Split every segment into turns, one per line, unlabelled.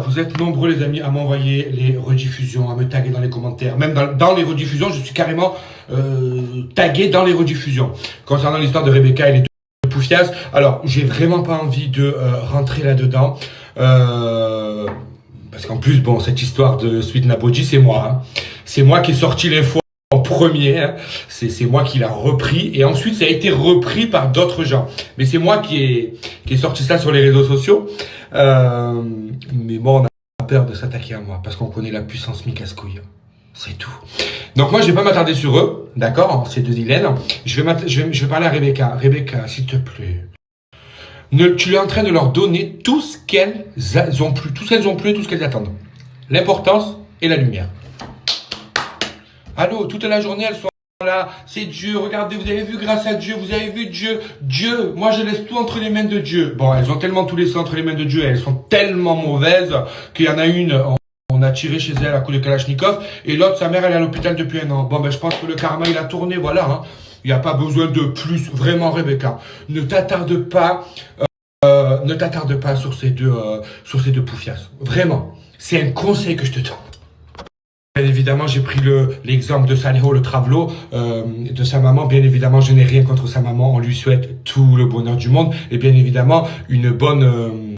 Vous êtes nombreux les amis à m'envoyer les rediffusions, à me taguer dans les commentaires. Même dans les rediffusions, je suis carrément tagué dans les rediffusions. Concernant l'histoire de Rebecca et les deux Poufias, alors j'ai vraiment pas envie de rentrer là-dedans. Parce qu'en plus, bon, cette histoire de Sweet Naboji, c'est moi. Hein. C'est moi qui ai sorti l'info en premier. Hein. C'est moi qui l'a repris. Et ensuite, ça a été repris par d'autres gens. Mais c'est moi qui ai sorti ça sur les réseaux sociaux. Mais bon, on a peur de s'attaquer à moi. Parce qu'on connaît la puissance mi-casse-couille. C'est tout. Donc moi, je vais pas m'attarder sur eux. D'accord, ces deux Hélène. Je vais parler à Rebecca. Rebecca, s'il te plaît. Tu es en train de leur donner tout ce qu'elles ont plu, tout ce qu'elles ont plu et tout ce qu'elles attendent. L'importance et la lumière. Allô, toute la journée, elles sont là. C'est Dieu, regardez, vous avez vu grâce à Dieu, vous avez vu Dieu. Dieu, moi je laisse tout entre les mains de Dieu. Bon, elles ont tellement tout laissé entre les mains de Dieu, elles sont tellement mauvaises qu'il y en a une, on a tiré chez elle à coup de Kalachnikov, et l'autre, sa mère, elle est à l'hôpital depuis 1 an. Bon, ben je pense que le karma, il a tourné, voilà. Hein. Il n'y a pas besoin de plus, vraiment Rebecca. Ne t'attarde pas sur ces deux poufias. Vraiment. C'est un conseil que je te donne. Bien évidemment, j'ai pris l'exemple de Saleho, le travelo, de sa maman. Bien évidemment, je n'ai rien contre sa maman. On lui souhaite tout le bonheur du monde. Et bien évidemment, une bonne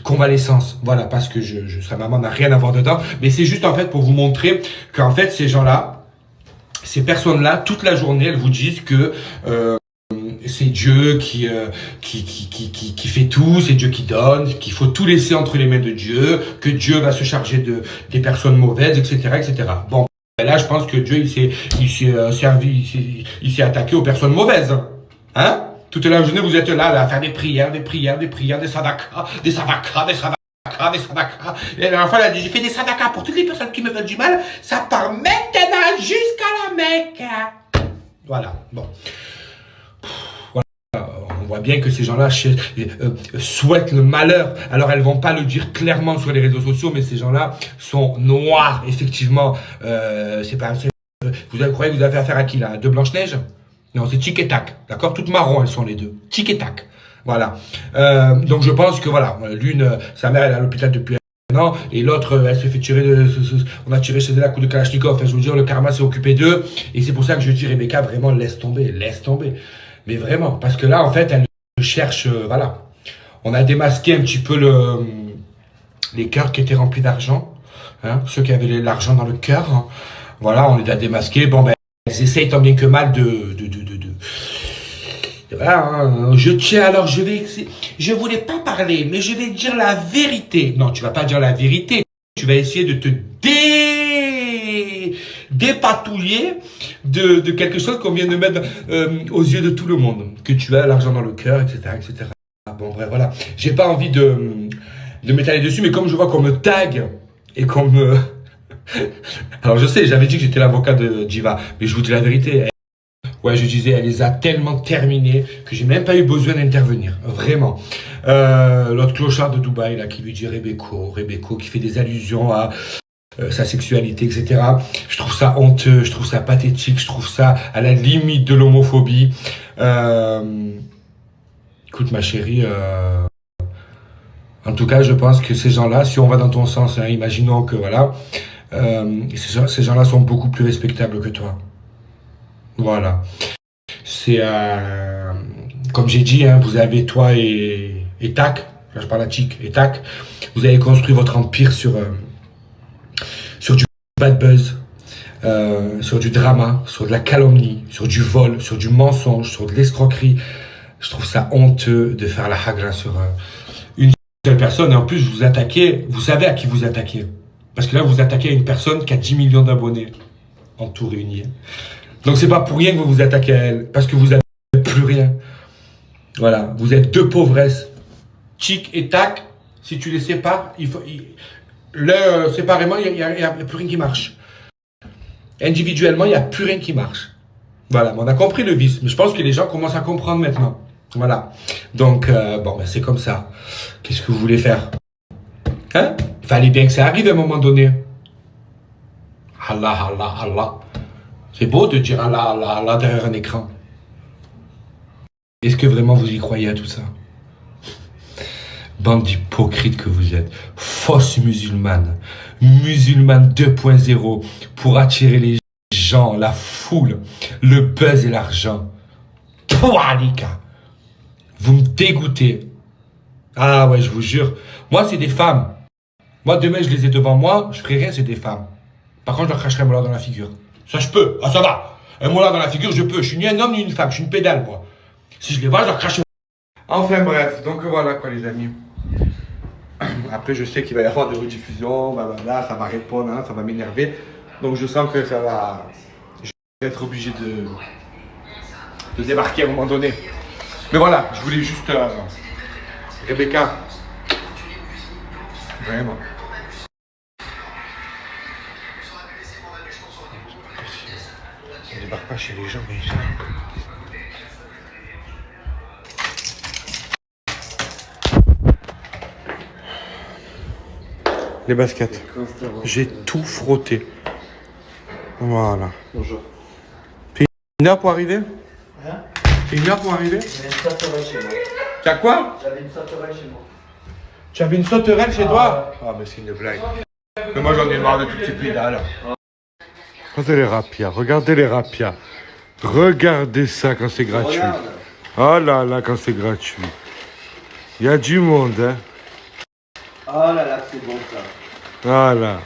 convalescence. Voilà, parce que sa maman n'a rien à voir dedans. Mais c'est juste en fait pour vous montrer qu'en fait, ces gens-là, ces personnes-là, toute la journée, elles vous disent que c'est Dieu qui fait tout, c'est Dieu qui donne, qu'il faut tout laisser entre les mains de Dieu, que Dieu va se charger des personnes mauvaises, etc., etc. Bon, là, je pense que Dieu, il s'est attaqué aux personnes mauvaises. Hein? Toute la journée, vous êtes là à faire des prières, des sadakas, des sadakas. Et la dernière fois, elle a dit, j'ai fait des sadakas pour toutes les personnes qui me veulent du mal. Ça part maintenant jusqu'à la Mecque. Voilà, bon. Voilà. On voit bien que ces gens-là souhaitent le malheur. Alors, elles vont pas le dire clairement sur les réseaux sociaux, mais ces gens-là sont noirs, effectivement. Vous croyez que vous avez affaire à qui, là? De Blanche-Neige? Non, c'est Tic et Tac. D'accord? Toutes marron, elles sont les deux. Tic et Tac. Voilà. Donc je pense que voilà, l'une, sa mère elle est à l'hôpital depuis 1 an, et l'autre, elle se fait tirer on a tiré chez elle à coup de Kalachnikov. Enfin, je veux dire, le karma s'est occupé d'eux, et c'est pour ça que je dis Rebecca, vraiment laisse tomber. Mais vraiment, parce que là, en fait, elle cherche, voilà. On a démasqué un petit peu les cœurs qui étaient remplis d'argent, hein, ceux qui avaient l'argent dans le cœur. Hein. Voilà, on les a démasqués. Bon ben, elles essayent tant bien que mal voilà, hein, je voulais pas parler, mais je vais dire la vérité. Non, tu vas pas dire la vérité. Tu vas essayer de te dépatouiller de quelque chose qu'on vient de mettre aux yeux de tout le monde. Que tu as l'argent dans le cœur, etc., etc. Bon, bref, voilà. J'ai pas envie de m'étaler dessus, mais comme je vois qu'on me tag et qu'on me... Alors, je sais, j'avais dit que j'étais l'avocat de Diva, mais je vous dis la vérité. Ouais, je disais, elle les a tellement terminées que j'ai même pas eu besoin d'intervenir. Vraiment. L'autre clochard de Dubaï, là, qui lui dit Rebecco, qui fait des allusions à sa sexualité, etc. Je trouve ça honteux, je trouve ça pathétique, je trouve ça à la limite de l'homophobie. Écoute, ma chérie, en tout cas, je pense que ces gens-là, si on va dans ton sens, hein, imaginons que, voilà, ces gens-là sont beaucoup plus respectables que toi. Voilà. C'est comme j'ai dit, hein, vous avez toi et Tac, là je parle à Chic et Tac, vous avez construit votre empire sur du bad buzz, sur du drama, sur de la calomnie, sur du vol, sur du mensonge, sur de l'escroquerie. Je trouve ça honteux de faire la hagra sur une seule personne. Et en plus, vous attaquez, vous savez à qui vous attaquez. Parce que là, vous attaquez à une personne qui a 10 millions d'abonnés en tout réuni. Donc c'est pas pour rien que vous vous attaquez à elle, parce que vous avez plus rien. Voilà, vous êtes deux pauvresses. Chic et Tac, si tu les sépares, séparément, il n'y a plus rien qui marche. Individuellement, il n'y a plus rien qui marche. Voilà, on a compris le vice, mais je pense que les gens commencent à comprendre maintenant. Voilà, donc bon, ben, c'est comme ça. Qu'est-ce que vous voulez faire? Hein? Il fallait bien que ça arrive à un moment donné. Allah, Allah, Allah. C'est beau de dire Allah, Allah, Allah derrière un écran. Est-ce que vraiment vous y croyez à tout ça? Bande d'hypocrites que vous êtes. Fausse musulmane. Musulmane 2.0 pour attirer les gens, la foule, le buzz et l'argent. Toi, Lika. Vous me dégoûtez. Ah ouais, je vous jure. Moi, c'est des femmes. Moi, demain, je les ai devant moi, je ferai rien, c'est des femmes. Par contre, je leur cracherai un molar dans la figure. Ça, je peux. Ah, ça va. Un molar dans la figure, je peux. Je suis ni un homme ni une femme. Je suis une pédale, moi. Si je les vois, je leur crache un... Enfin, bref. Donc, voilà, quoi, les amis. Après, je sais qu'il va y avoir des rediffusions. Blablabla, ça va répondre, hein, ça va m'énerver. Donc, je sens que ça va... Je vais être obligé de débarquer à un moment donné. Mais voilà, je voulais juste... Rebecca. Vraiment. On ne débarque pas chez les gens, mais ici. Les baskets. J'ai tout frotté. Voilà.
Bonjour.
T'es une heure pour arriver?
Hein?
T'es une heure pour arriver?
J'avais une sauterelle chez moi.
T'as quoi?
J'avais une sauterelle chez moi.
Tu avais une sauterelle chez toi? Ah, mais c'est une blague. Mais moi, j'en ai marre de toutes ces pédales. Regardez les rapias, regardez les rapias. Regardez ça quand c'est gratuit.
Regarde.
Oh là là, quand c'est gratuit. Il y a du monde, hein.
Oh là là, c'est bon ça.
Voilà.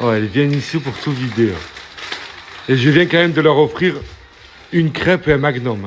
Oh, elles viennent ici pour tout vider. Et je viens quand même de leur offrir une crêpe et un magnum.